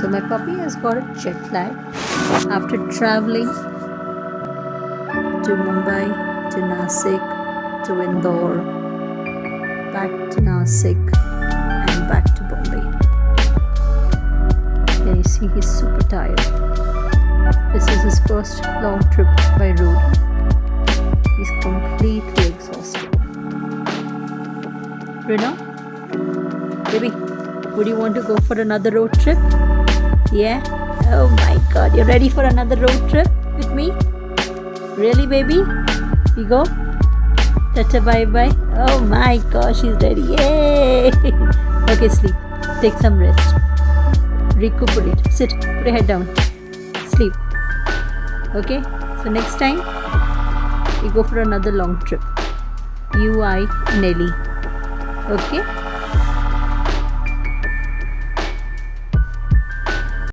So my puppy has got a jet lag after traveling to Mumbai, to Nasik, to Indore, back to Nasik and back to Bombay. Can you see he's super tired? This is his first long trip by road. He's completely exhausted. Rina, baby, would you want to go for another road trip? Yeah? Oh my god, you're ready for another road trip with me? Really, baby? You go? Tata bye bye. Oh my gosh, she's ready. Yay! Okay, sleep. Take some rest. Recuperate. Sit. Put your head down. Sleep. Okay? So next time, we go for another long trip. You, I, Nelly. Okay?